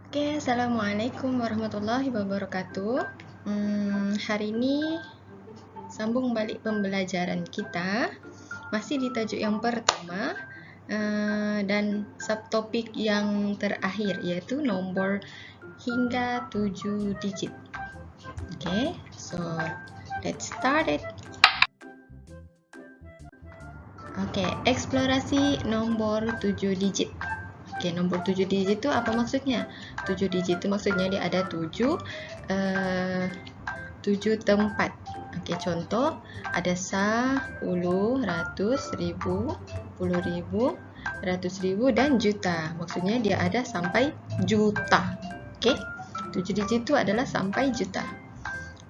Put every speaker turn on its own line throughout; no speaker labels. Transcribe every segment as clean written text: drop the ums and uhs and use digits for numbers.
Oke, Assalamualaikum warahmatullahi wabarakatuh. Hari ini sambung balik pembelajaran kita, masih di tajuk yang pertama dan subtopik yang terakhir, yaitu nombor hingga 7 digit. Oke, so let's start it. Oke, eksplorasi nombor 7 digit. Oke, nombor 7 digit itu apa maksudnya? 7 digit itu maksudnya dia ada 7 tempat. Oke, contoh ada 10, ratus, ribu, puluh ribu, ratus ribu, dan juta. Maksudnya dia ada sampai juta. Oke, 7 digit itu adalah sampai juta.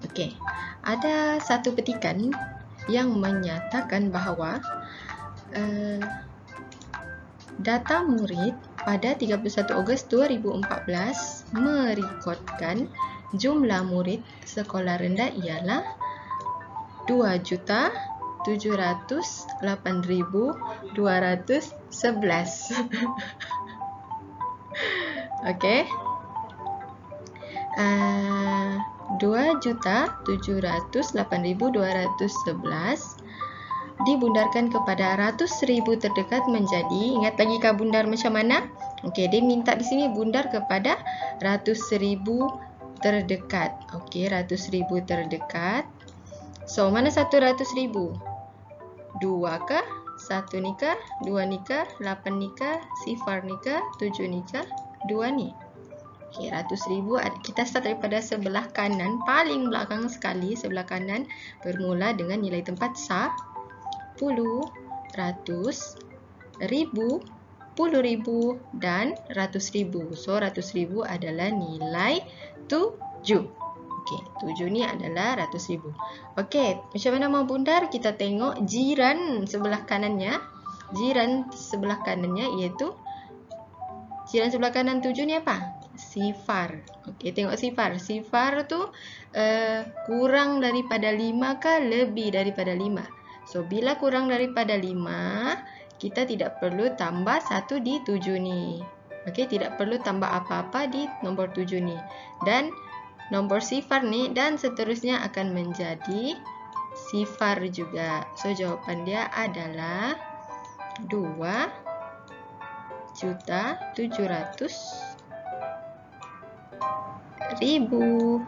Oke, ada satu petikan yang menyatakan bahwa data murid pada 31 Ogos 2014 merekodkan jumlah murid sekolah rendah ialah 2.708.211. Oke. 2.708.211 dibundarkan kepada ratus ribu terdekat menjadi, ingat lagi kah bundar macam mana? Okey, dia minta di sini bundar kepada ratus ribu terdekat. Okey, ratus ribu terdekat. So, mana 100 ribu? 2 kah? 1 ni kah? 2 ni kah? 8 ni kah? Sifar ni kah? 7 ni kah? 2 ni. Okey, ratus ribu. Kita start daripada sebelah kanan, paling belakang sekali sebelah kanan, bermula dengan nilai tempat 10, ratus, ribu, puluh ribu, dan ratus ribu. So, ratus ribu adalah nilai 7. Okey, 7 ni adalah ratus ribu. Okey, macam mana mau bundar? Kita tengok jiran sebelah kanannya. Jiran sebelah kanannya iaitu, jiran sebelah kanan 7 ni apa? Sifar. Okey, tengok sifar. Sifar tu kurang daripada 5 kah lebih daripada 5? So, bila kurang daripada 5, kita tidak perlu tambah 1 di 7 ni. Okey, tidak perlu tambah apa-apa di nombor 7 ni. Dan nombor sifar ni dan seterusnya akan menjadi sifar juga. So, jawapan dia adalah 2.700.000.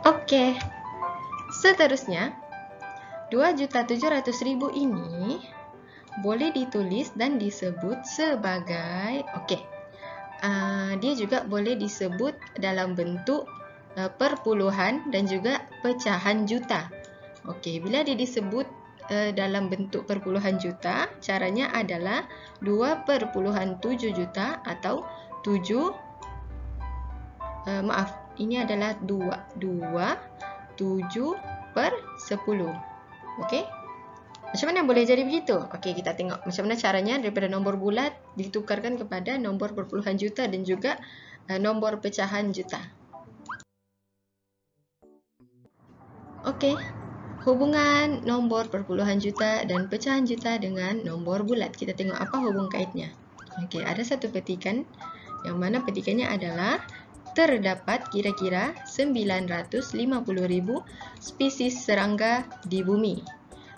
Okey, seterusnya 2.700.000 ini boleh ditulis dan disebut sebagai, dia juga boleh disebut dalam bentuk perpuluhan dan juga pecahan juta. Okey, bila dia disebut dalam bentuk perpuluhan juta, caranya adalah 2.7 juta atau 7, ini adalah 7/10. Okey. Macam mana boleh jadi begitu? Okey, kita tengok macam mana caranya daripada nombor bulat ditukarkan kepada nombor perpuluhan juta dan juga nombor pecahan juta. Okey. Hubungan nombor perpuluhan juta dan pecahan juta dengan nombor bulat. Kita tengok apa hubung kaitnya. Okey, ada satu petikan yang mana petikannya adalah terdapat kira-kira 950,000 spesies serangga di bumi.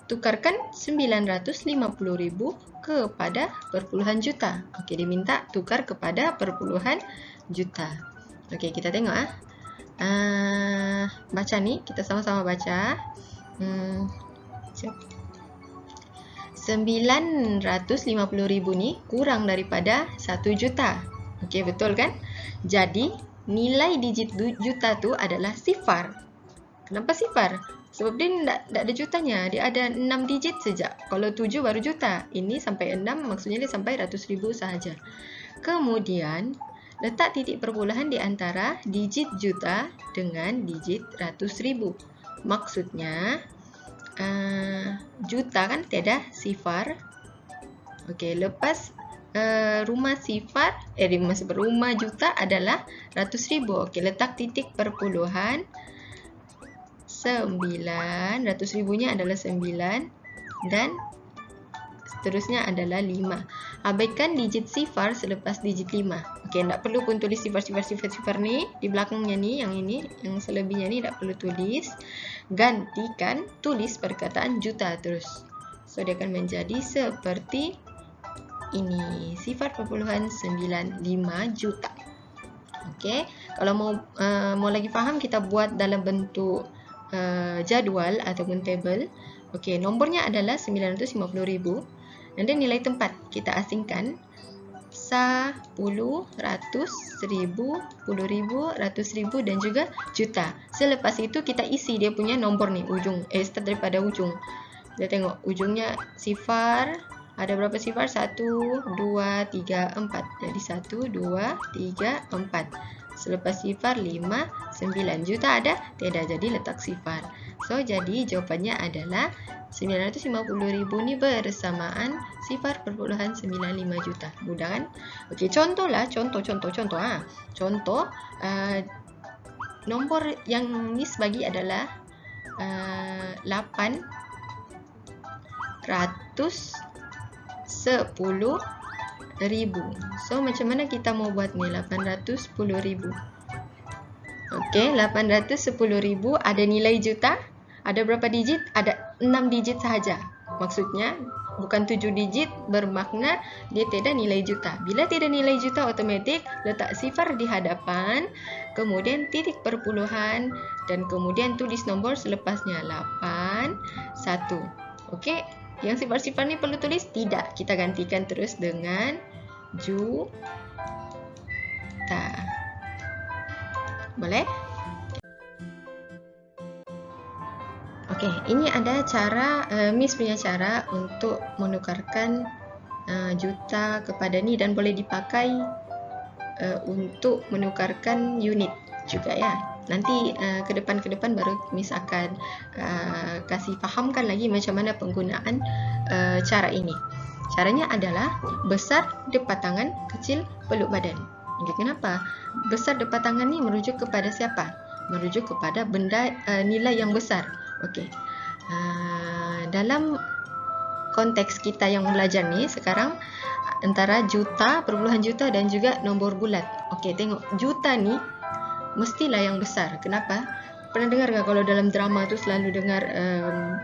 Tukarkan 950,000 kepada perpuluhan juta. Okey, diminta tukar kepada perpuluhan juta. Okey, kita tengok baca ni, kita sama-sama baca. 950,000 ni kurang daripada 1 juta. Okey, betul kan? Jadi, nilai digit juta tu adalah sifar. Kenapa sifar? Sebab dia tak ada jutanya. Dia ada 6 digit saja. Kalau 7 baru juta. Ini sampai 6 maksudnya dia sampai ratus ribu sahaja. Kemudian, letak titik perpuluhan di antara digit juta dengan digit ratus ribu. Maksudnya, juta kan tiada sifar. Okey, lepas rumah sifar, rumah juta adalah ratus ribu. Okey, letak titik perpuluhan 9, ratus ribunya adalah 9 dan seterusnya adalah 5. abaikan digit sifar selepas digit 5. Okey, tak perlu pun tulis sifar ni. Di belakangnya ni, yang ini, yang selebihnya ni tak perlu tulis. Gantikan tulis perkataan juta terus. So, dia akan menjadi seperti ini. Sifar perpuluhan 95 juta. Okey, kalau mau lagi faham, kita buat dalam bentuk jadual ataupun table. Okey, nombornya adalah 950,000. Dan nilai tempat kita asingkan 10, 100, 1000, 10,000, 100,000 dan juga juta. Selepas itu kita isi dia punya nombor ni, ujung, start daripada ujung. Kita tengok ujungnya sifar, ada berapa sifar? 1, 2, 3, 4. Jadi 1, 2, 3, 4. Selepas sifar 5, 9. Juta ada? Tidak, jadi letak sifar. So, jadi jawapannya adalah 950,000 ni bersamaan sifar perpuluhan 95 juta. Mudah kan? Okey, contoh. Contoh, nombor yang Miss bagi adalah 810,000. So, macam mana kita mau buat ni? 810,000. Okey, 810,000 ada nilai juta. Ada berapa digit? Ada 6 digit sahaja. Maksudnya, bukan 7 digit, bermakna dia tidak nilai juta. Bila tidak nilai juta, otomatik letak sifar di hadapan, kemudian titik perpuluhan, dan kemudian tulis nombor selepasnya 8, 1. Okey, yang sifar-sifar ni perlu tulis? Tidak. Kita gantikan terus dengan juta. Boleh? Okey, ini ada cara, Miss punya cara untuk menukarkan juta kepada ni, dan boleh dipakai untuk menukarkan unit juga ya. Nanti ke depan baru Miss akan kasih fahamkan lagi macam mana penggunaan cara ini. Caranya adalah besar depan tangan, kecil peluk badan. Okay, kenapa? Besar depan tangan ni merujuk kepada siapa? Merujuk kepada benda nilai yang besar. Okey. Dalam konteks kita yang belajar ni sekarang antara juta, perpuluhan juta dan juga nombor bulat. Okey, tengok juta ni mestilah yang besar. Kenapa? Pernah dengar tak kalau dalam drama tu selalu dengar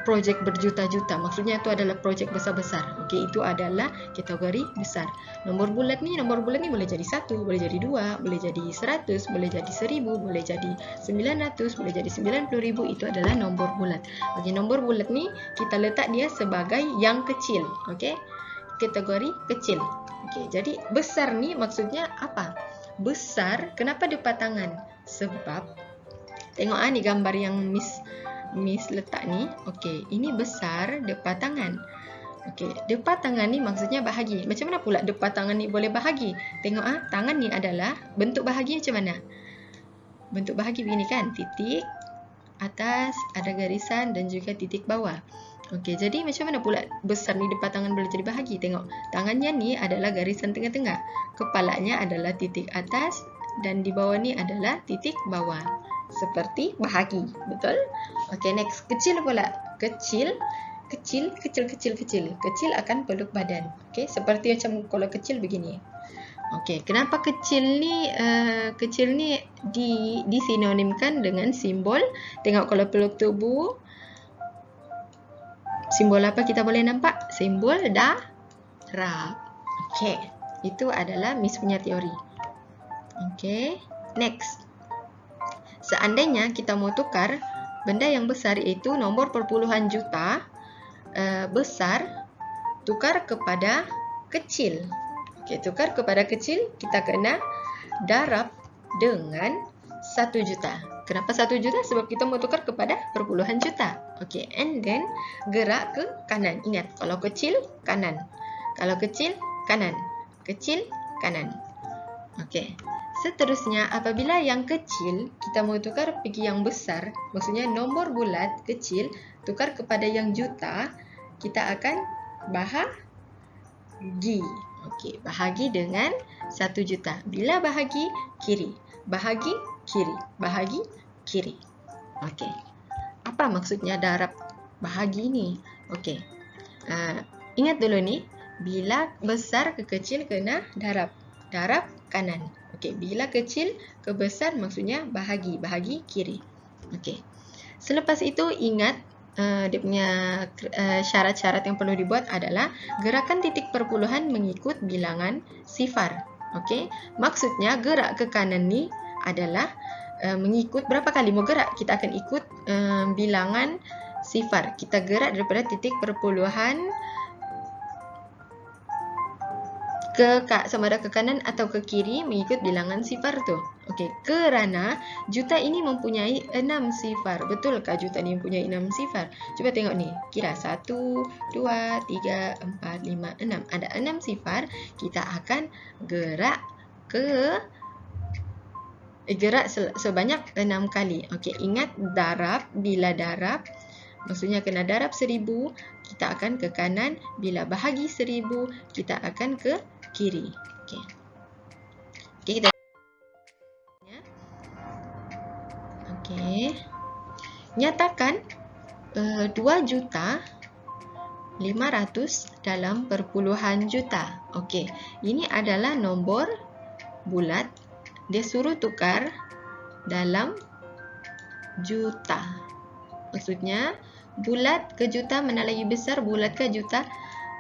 projek berjuta-juta? Maksudnya itu adalah projek besar-besar. Okey, itu adalah kategori besar. Nombor bulat ni boleh jadi 1, boleh jadi 2, boleh jadi 100, boleh jadi 1000, boleh jadi 900, boleh jadi 90,000. Itu adalah nombor bulat. Okey, nombor bulat ni kita letak dia sebagai yang kecil. Okey, kategori kecil. Okey, jadi besar ni maksudnya apa? Besar, kenapa depan tangan? Sebab tengok ni gambar yang Miss letak ni. Okey, ini besar depan tangan. Okey, depan tangan ni maksudnya bahagi. Macam mana pula depan tangan ni boleh bahagi? Tengok tangan ni adalah bentuk bahagi macam mana? Bentuk bahagi begini kan? Titik atas, ada garisan dan juga titik bawah. Okey, jadi macam mana pula besar ni depan tangan boleh jadi bahagi? Tengok, tangannya ni adalah garisan tengah-tengah. Kepalanya adalah titik atas dan di bawah ni adalah titik bawah. Seperti bahagi, betul? Okey, next, kecil pula. Kecil akan peluk badan. Okey, seperti macam kalau kecil begini. Okey, kenapa kecil ni disinonimkan dengan simbol? Tengok kalau peluk tubuh, simbol apa kita boleh nampak? Simbol darab. Okey, itu adalah Miss punya teori. Okey, next. Seandainya kita mau tukar benda yang besar, iaitu nombor perpuluhan juta besar, tukar kepada kecil. Okey, tukar kepada kecil, kita kena darab dengan 1 juta. Kenapa 1 juta? Sebab kita mau tukar kepada perpuluhan juta. Okey, and then gerak ke kanan. Ingat, kalau kecil, kanan. Kalau kecil, kanan. Kecil, kanan. Okey. Seterusnya, apabila yang kecil kita mau tukar pergi yang besar, maksudnya nombor bulat kecil tukar kepada yang juta, kita akan bahagi. Okey, bahagi dengan 1 juta. Bila bahagi, kiri. Bahagi, kiri. Bahagi, kiri. Okey. Apa maksudnya darab bahagi ni? Okey. Ingat dulu ni, Bila besar ke kecil kena darab. Darab kanan. Okey, bila kecil ke besar maksudnya bahagi. Bahagi kiri. Okey. Selepas itu ingat dia punya syarat-syarat yang perlu dibuat adalah gerakan titik perpuluhan mengikut bilangan sifar. Okey. Maksudnya gerak ke kanan ni adalah mengikut berapa kali mau gerak. Kita akan ikut bilangan sifar. Kita gerak daripada titik perpuluhan sama ada ke kanan atau ke kiri mengikut bilangan sifar tu. Okey, kerana juta ini mempunyai 6 sifar. Betulkah juta ini mempunyai 6 sifar? Cuba tengok ni. Kira 1, 2, 3, 4, 5, 6. Ada 6 sifar. Kita akan gerak sebanyak 6 kali. Okey, ingat darab. Bila darab, maksudnya kena darab 1000, kita akan ke kanan. Bila bahagi 1000, kita akan ke kiri. Okey. Okey, kita okey. Nyatakan 2.500.000 dalam perpuluhan juta. Okey. Ini adalah nombor bulat. Dia suruh tukar dalam juta. Maksudnya bulat ke juta mana lagi besar? Bulat ke juta?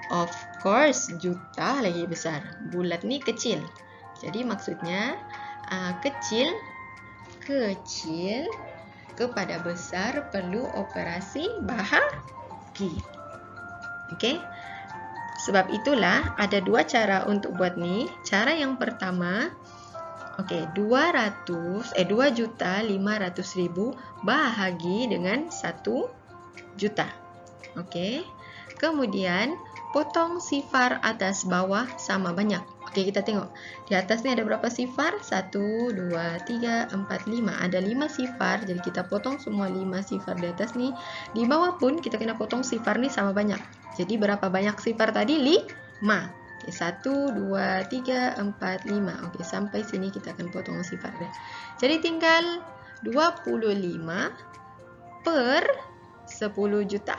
Of course, juta lagi besar. Bulat ni kecil. Jadi maksudnya kecil kepada besar perlu operasi bahagi. Okey. Sebab itulah ada dua cara untuk buat ni. Cara yang pertama, okey, 2.500.000 bahagi dengan 1 juta. Okey. Kemudian potong sifar atas bawah sama banyak. Okey, kita tengok. Di atas ni ada berapa sifar? 1, 2, 3, 4, 5. Ada 5 sifar. Jadi kita potong semua 5 sifar di atas ni. Di bawah pun kita kena potong sifar ni sama banyak. Jadi berapa banyak sifar tadi? 5. Okey, 1, 2, 3, 4, 5. Okey, sampai sini kita akan potong sifar dia. Jadi tinggal 25 per 10 juta.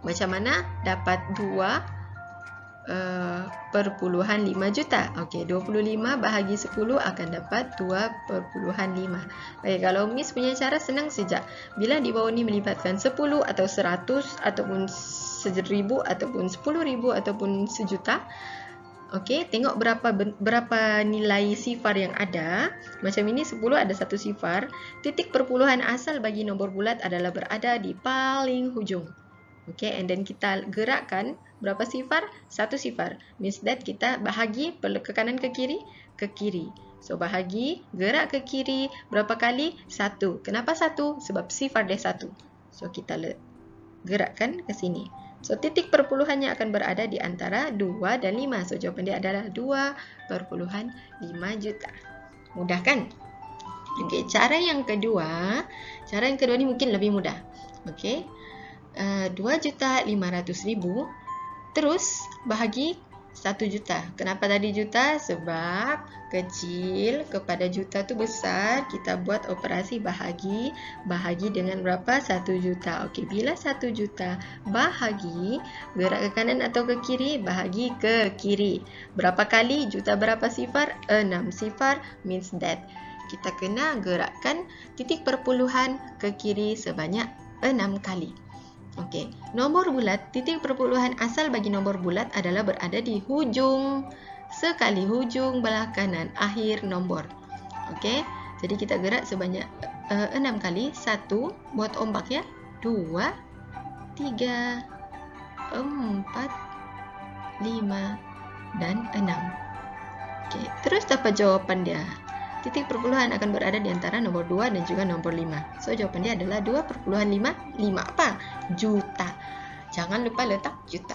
Macam mana dapat 2.5 juta? Okey, 25 bahagi 10 akan dapat 2.5. Baik, kalau Miss punya cara senang saja. Bila di bawah ni melibatkan 10 atau 100 ataupun 1000 ataupun 10,000 ataupun sejuta. Okey, tengok berapa nilai sifar yang ada. Macam ini 10 ada 1 sifar. Titik perpuluhan asal bagi nombor bulat adalah berada di paling hujung. Okay, and then kita gerakkan berapa sifar? 1 sifar. Means that kita bahagi ke kanan ke kiri? Ke kiri. So, bahagi, gerak ke kiri. Berapa kali? 1. Kenapa 1? Sebab sifar dia 1. So, kita gerakkan ke sini. So, titik perpuluhannya akan berada di antara 2 dan 5. So, jawapan dia adalah 2.5 juta. Mudah kan? Okay, cara yang kedua ni mungkin lebih mudah. Okay. 2.500.000 terus bahagi 1 juta. Kenapa tadi juta? Sebab kecil kepada juta tu besar. Kita buat operasi bahagi. Bahagi dengan berapa? 1 juta. Okey, bila 1 juta bahagi, gerak ke kanan atau ke kiri? Bahagi ke kiri. Berapa kali? Juta berapa sifar? 6 sifar. Means that kita kena gerakkan titik perpuluhan ke kiri sebanyak 6 kali. Okey, nombor bulat, titik perpuluhan asal bagi nombor bulat adalah berada di hujung, sekali hujung belah kanan akhir nombor. Okey, jadi kita gerak sebanyak 6 kali. 1, buat ombak ya. 2, 3, 4, 5 dan 6. Okey, terus dapat jawapan dia. Titik perpuluhan akan berada di antara nombor 2 dan juga nombor 5. So, jawapan dia adalah 2.5. 5 apa? Juta. Jangan lupa letak juta.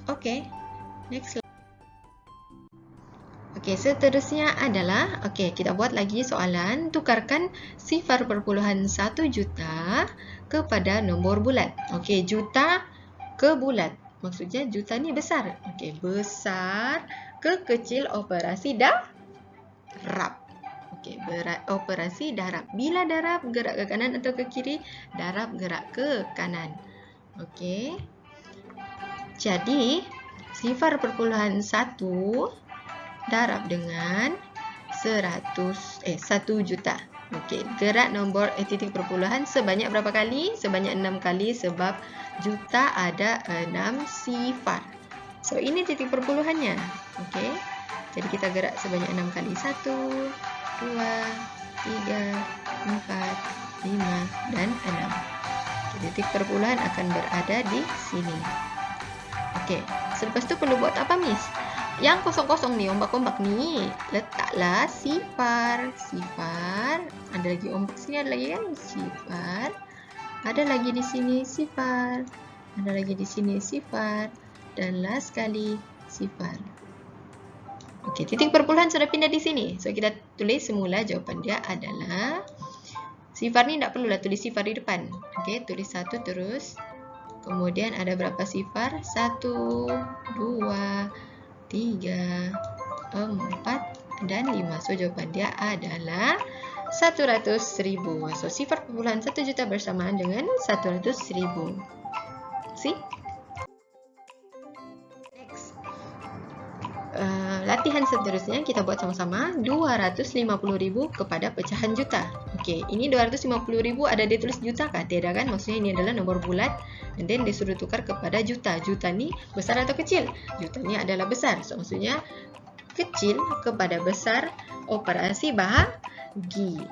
Okey, next. Okey, seterusnya adalah, okey, kita buat lagi soalan. Tukarkan sifar perpuluhan 1 juta kepada nombor bulat. Okey, juta ke bulat. Maksudnya juta ni besar. Okey, besar ke kecil, operasi darab. Okey, operasi darab. Bila darab, gerak ke kanan atau ke kiri? Darab, gerak ke kanan. Okey. Jadi, sifar perpuluhan 1 darab dengan 1 juta. Okey, gerak nombor titik perpuluhan sebanyak berapa kali? Sebanyak 6 kali sebab juta ada 6 sifar. So, ini titik perpuluhannya. Okey. Jadi kita gerak sebanyak 6 kali. 1, 2, 3, 4, 5 dan 6. Titik perpuluhan akan berada di sini. Okey. Selepas tu perlu buat apa, Miss? Yang kosong-kosong ni, ombak-ombak ni, letaklah sifar. Sifar. Ada lagi ombak sini, ada lagi kan? Sifar. Ada lagi di sini sifar. Ada lagi di sini sifar. Dan last sekali sifar. Okey, titik perpuluhan sudah pindah di sini. So, kita tulis semula jawapan dia adalah sifar ni tak perlulah tulis sifar di depan. Okey, tulis 1 terus. Kemudian ada berapa sifar? 1, 2, 3, 4 dan 5. So, jawapan dia adalah 100.000. So, sifar perpuluhan 1 juta bersamaan dengan 100.000. See? Next. Latihan seterusnya kita buat sama-sama. 250.000 kepada pecahan juta. Okey, ini 250.000 ada dia tulis juta kah? Tidak kan? Maksudnya ini adalah nombor bulat. And then disuruh tukar kepada juta. Juta ni besar atau kecil? Juta ni adalah besar. So, maksudnya kecil kepada besar, operasi bahagi.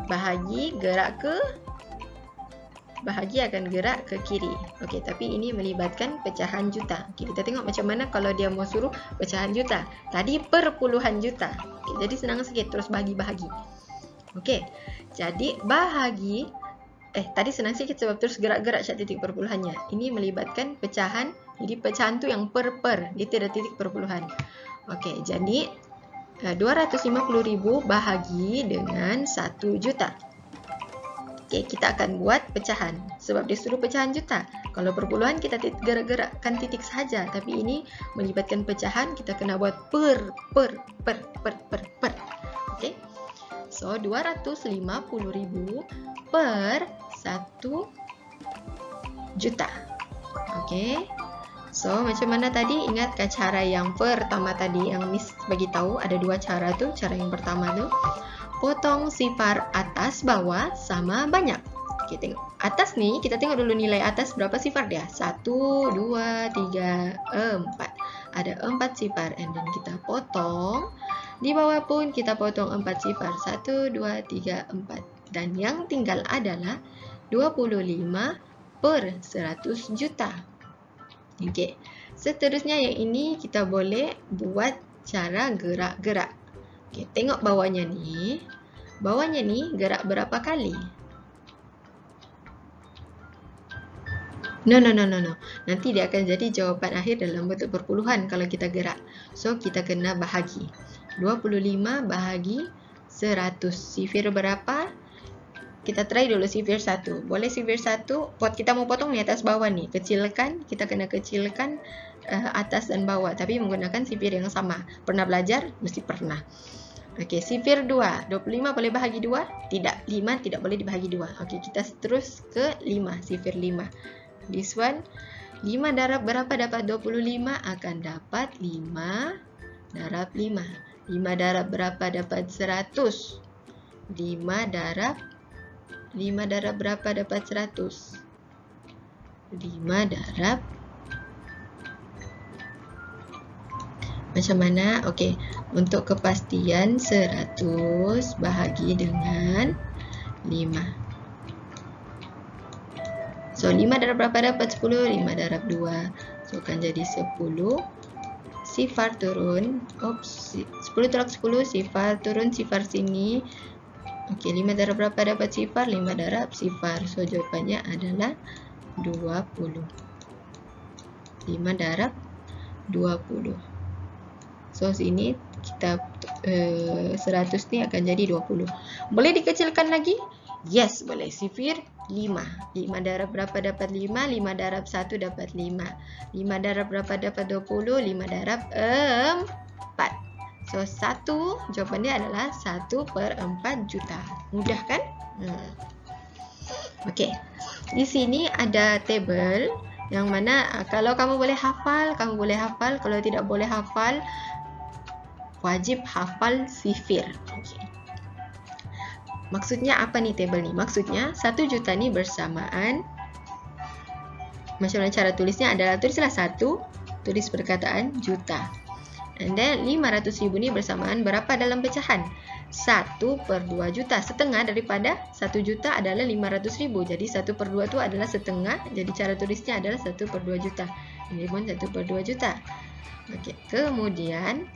Bahagi akan gerak ke kiri. Okey, tapi ini melibatkan pecahan juta. Okey, kita tengok macam mana kalau dia mau suruh pecahan juta. Tadi perpuluhan juta. Okey, jadi senang sikit terus bahagi-bahagi. Okey. Jadi bahagi tadi senang sikit sebab terus gerak-gerak syak titik perpuluhannya. Ini melibatkan pecahan. Jadi pecahan tu yang per. Dia tidak titik perpuluhan. Okey, jadi 250.000 bahagi dengan 1 juta. Okey, kita akan buat pecahan. Sebab dia suruh pecahan juta. Kalau perpuluhan kita gerak-gerakkan titik sahaja. Tapi ini melibatkan pecahan. Kita kena buat per. Okey. So, 250.000 per 1 juta. Okey. So, macam mana tadi? Ingatkah cara yang pertama tadi yang Miss bagi tahu? Ada 2 cara tu. Cara yang pertama tu, potong sifar atas bawah sama banyak. Okey, tengok. Atas ni, kita tengok dulu nilai atas berapa sifar dia. 1, 2, 3, 4. Ada 4 sifar. And then kita potong. Di bawah pun kita potong 4 sifar. 1, 2, 3, 4. Dan yang tinggal adalah 25 per 100 juta. Okey. Seterusnya yang ini kita boleh buat cara gerak-gerak. Okey, tengok bawahnya ni. Bawahnya ni gerak berapa kali? No. Nanti dia akan jadi jawapan akhir dalam bentuk perpuluhan kalau kita gerak. So, kita kena bahagi. 25 bahagi 100. Sifir berapa? Kita try dulu sifir 1. Boleh sifir 1, kita mau potong ni atas bawah ni. Kecilkan, kita kena kecilkan atas dan bawah. Tapi menggunakan sifir yang sama. Pernah belajar? Mesti pernah. Okey, sifir 2. 25 boleh bahagi 2? Tidak. 5 tidak boleh dibahagi 2. Okey, kita terus ke 5. Sifir 5. This one. 5 darab berapa dapat 25? Akan dapat 5 darab 5. 5 darab berapa dapat 100? 5 darab berapa dapat 100? 5 darab macam mana? Okey, untuk kepastian 100 bahagi dengan 5. So, 5 darab berapa dapat 10? 5 darab 2. So, akan jadi 10. Sifar turun. 10 tolak 10. Sifar turun. Sifar sini. Okey, 5 darab berapa dapat sifar? 5 darab sifar. So, jawapannya adalah 20. 5 darab 20. So, sini kita 100 ni akan jadi 20. Boleh dikecilkan lagi? Yes, boleh. Sifir 5. 5 darab berapa dapat 5? 5 darab 1 dapat 5. 5 darab berapa dapat 20? 5 darab 4. So, 1 jawapannya adalah 1 per 4 juta. Mudah kan? Okey. Di sini ada tabel Yang mana kalau kamu boleh hafal, kamu boleh hafal. Kalau tidak boleh hafal, wajib hafal sifir. Okay. Maksudnya apa nih table ni? Maksudnya 1 juta ni bersamaan, macam mana cara tulisnya adalah tulislah 1, tulis perkataan juta. And then 500,000 ni bersamaan berapa dalam pecahan? 1/2 juta. Setengah daripada 1 juta adalah 500,000. Jadi 1/2 tu adalah setengah. Jadi cara tulisnya adalah 1/2 juta. Ini pun 1/2 juta. Okey, kemudian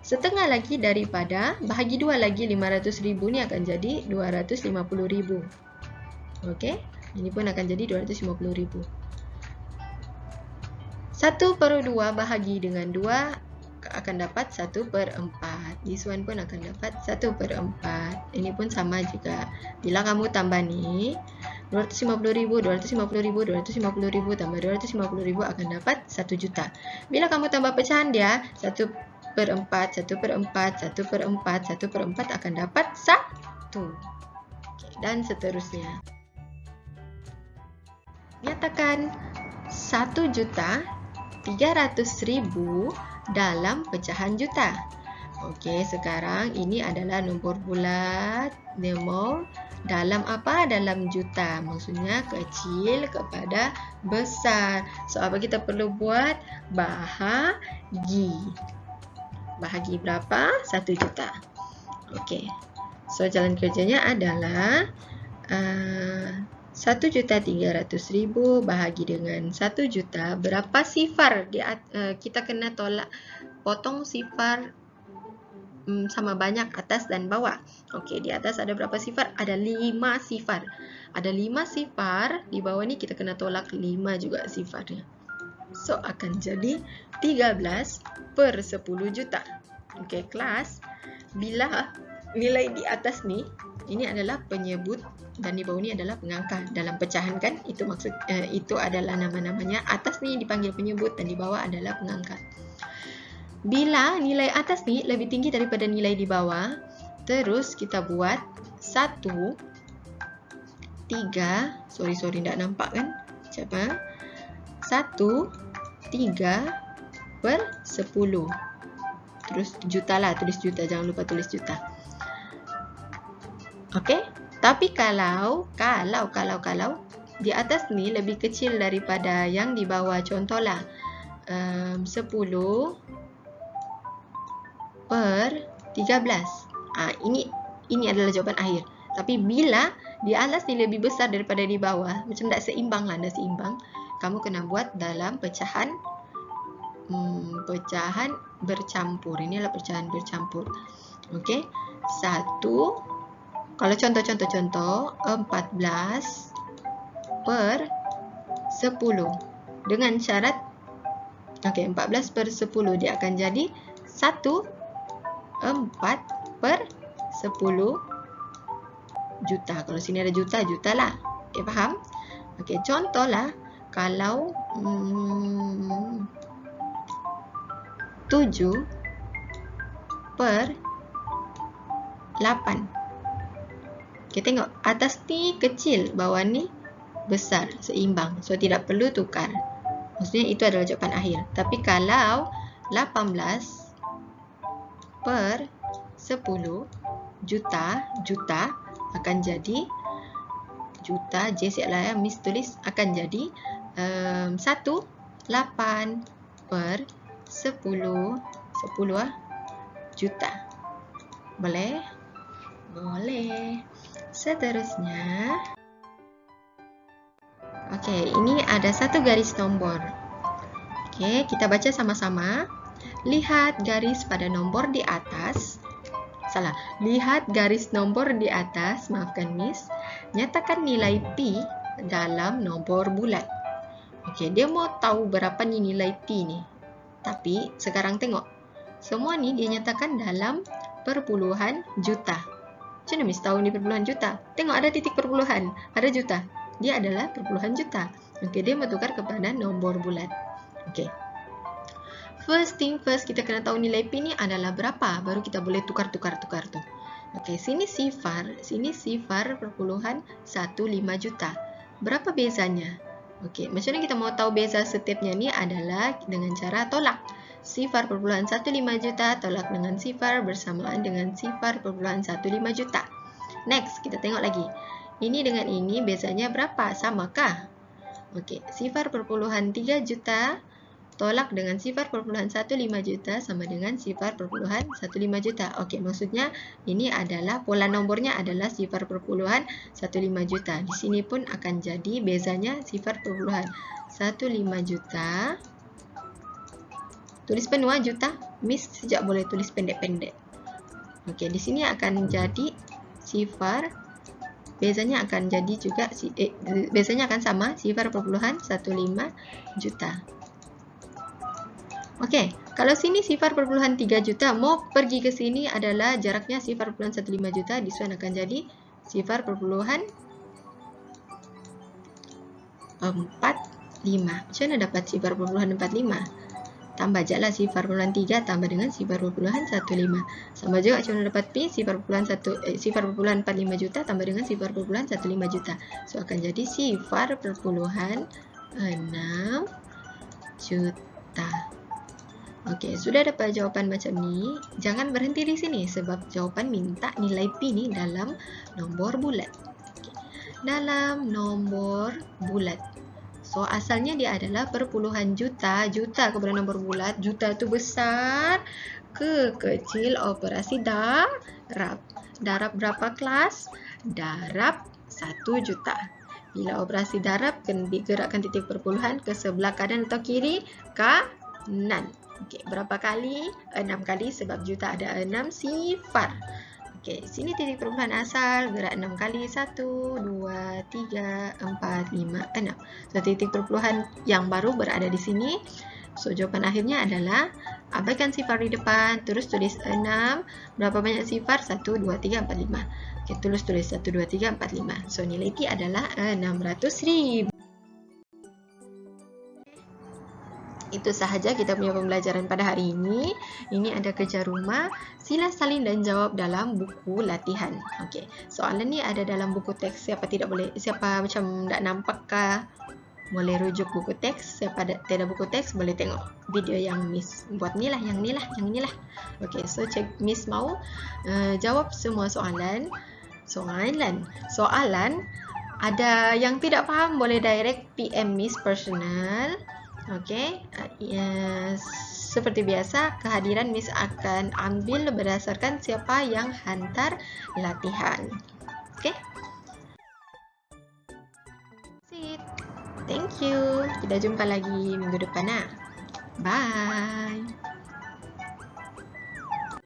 setengah lagi daripada bahagi 2 lagi 500,000 ni akan jadi 250,000. Okey, ini pun akan jadi 250,000. 1/2 bahagi dengan 2 akan dapat 1/4. This one pun akan dapat 1/4. Ini pun sama juga. Bila kamu tambah ni 250,000, 250,000, 250,000 tambah 250,000 akan dapat 1 juta. Bila kamu tambah pecahan dia 1/4, 1/4, 1/4, 1/4 akan dapat 1. Okay, dan seterusnya. Nyatakan 1.300.000 dalam pecahan juta. Okey, sekarang ini adalah nombor bulat, nombor dalam apa? Dalam juta. Maksudnya kecil kepada besar. So, apa kita perlu buat? Bahagi. Bahagi berapa? 1 juta. Okey. So, jalan kerjanya adalah 1.300.000 bahagi dengan 1 juta. Berapa sifar? Kita kena potong sifar sama banyak atas dan bawah. Okey, di atas ada berapa sifar? Ada 5 sifar. Ada 5 sifar. Di bawah ni kita kena tolak 5 juga sifarnya. So, akan jadi 13/10 juta. Okey, kelas. Bila nilai di atas ni, ini adalah penyebut dan di bawah ni adalah pengangka. Dalam pecahan kan, itu maksud itu adalah nama-namanya. Atas ni dipanggil penyebut dan di bawah adalah pengangka. Bila nilai atas ni lebih tinggi daripada nilai di bawah, terus kita buat 1, 3, sorry tak nampak kan? Siapa? 1, 3/10. Terus juta lah, tulis juta, jangan lupa tulis juta. Okey, tapi kalau di atas ni lebih kecil daripada yang di bawah, contohlah 10/13. Ini adalah jawapan akhir. Tapi bila di atas ni lebih besar daripada di bawah, macam tak seimbang lah, tak seimbang, kamu kena buat dalam pecahan bercampur. Ini adalah pecahan bercampur. Okey, 1. Kalau contoh 14/10 dengan syarat 14/10 dia akan jadi 1/4/10 juta. Kalau sini ada juta lah. Okey, faham? Okey, contohlah kalau 7/8. Kita tengok atas ni kecil, bawah ni besar, seimbang. So, tidak perlu tukar. Maksudnya itu adalah jawapan akhir. Tapi kalau 18/10 juta akan jadi juta, J siaplah ya, Miss tulis, akan jadi 18/10 juta. Boleh? Boleh. Seterusnya, okey, ini ada satu garis nombor. Okey, kita baca sama-sama. Lihat garis pada nombor di atas. Salah, lihat garis nombor di atas, maafkan Miss. Nyatakan nilai P dalam nombor bulat. Okey, dia mau tahu berapa ni nilai P ni. Tapi sekarang tengok, semua ni dia nyatakan dalam perpuluhan juta. Macam mana Miss tahu ni perpuluhan juta? Tengok ada titik perpuluhan, ada juta. Dia adalah perpuluhan juta. Okey, dia bertukar kepada nombor bulat. Okey. First thing first, kita kena tahu nilai P ni adalah berapa. Baru kita boleh tukar tu. Okey, sini sifar perpuluhan 15 juta. Berapa bezanya? Okey, macam mana kita mau tahu beza setiapnya ni adalah dengan cara tolak. Sifar 0.15 juta tolak dengan sifar bersamaan dengan sifar 0.15 juta. Next, kita tengok lagi. Ini dengan ini bezanya berapa? Samakah? Okey, sifar 0.3 juta tolak dengan sifar 0.15 juta sama dengan sifar 0.15 juta. Okey, maksudnya ini adalah pola nombornya adalah sifar 0.15 juta. Di sini pun akan jadi bezanya sifar 0.15 juta. Tulis penuh juta. Miss sejak boleh tulis pendek-pendek. Okey, di sini akan jadi sifar, bezanya akan jadi juga bezanya akan sama sifar 0.15 juta. Okey, kalau sini sifar 0.3 juta, mau pergi ke sini adalah jaraknya sifar 0.15 juta, this one akan jadi sifar 0.45. Macam mana dapat sifar 0.45? Tambah je lah sifar 0.3 tambah dengan sifar 0.15. Sama juga macam mana dapat P, sifar 0.45 juta tambah dengan sifar 0.15 juta. So, akan jadi sifar 0.6 juta. Okey, sudah dapat jawapan macam ni. Jangan berhenti di sini sebab jawapan minta nilai P ni dalam nombor bulat. Okay. Dalam nombor bulat. So, asalnya dia adalah perpuluhan juta. Juta kepada nombor bulat. Juta tu besar ke kecil operasi darab. Darab berapa kelas? Darab 1 juta. Bila operasi darab, kena digerakkan titik perpuluhan ke sebelah kanan atau kiri? Kanan. Okey, berapa kali? 6 kali sebab juta ada 6 sifar. Okey, sini titik perpuluhan asal, gerak 6 kali. 1, 2, 3, 4, 5, 6. So, titik perpuluhan yang baru berada di sini. So, jawapan akhirnya adalah abaikan sifar di depan, terus tulis 6. Berapa banyak sifar? 1, 2, 3, 4, 5. Okey, tulis 1, 2, 3, 4, 5. So, nilai P adalah 600,000. Itu sahaja kita punya pembelajaran pada hari ini. Ini ada kerja rumah. Sila salin dan jawab dalam buku latihan. Okey. Soalan ni ada dalam buku teks. Siapa macam tak nampakkah, boleh rujuk buku teks. Siapa tiada buku teks, boleh tengok video yang Miss buat ni lah, yang ni lah. Okey, so cek Miss mau jawab semua soalan. Soalan ada yang tidak faham boleh direct PM Miss personal. Okey, seperti biasa kehadiran Miss akan ambil berdasarkan siapa yang hantar latihan. Okey. Thank you. Kita jumpa lagi minggu depan. Bye.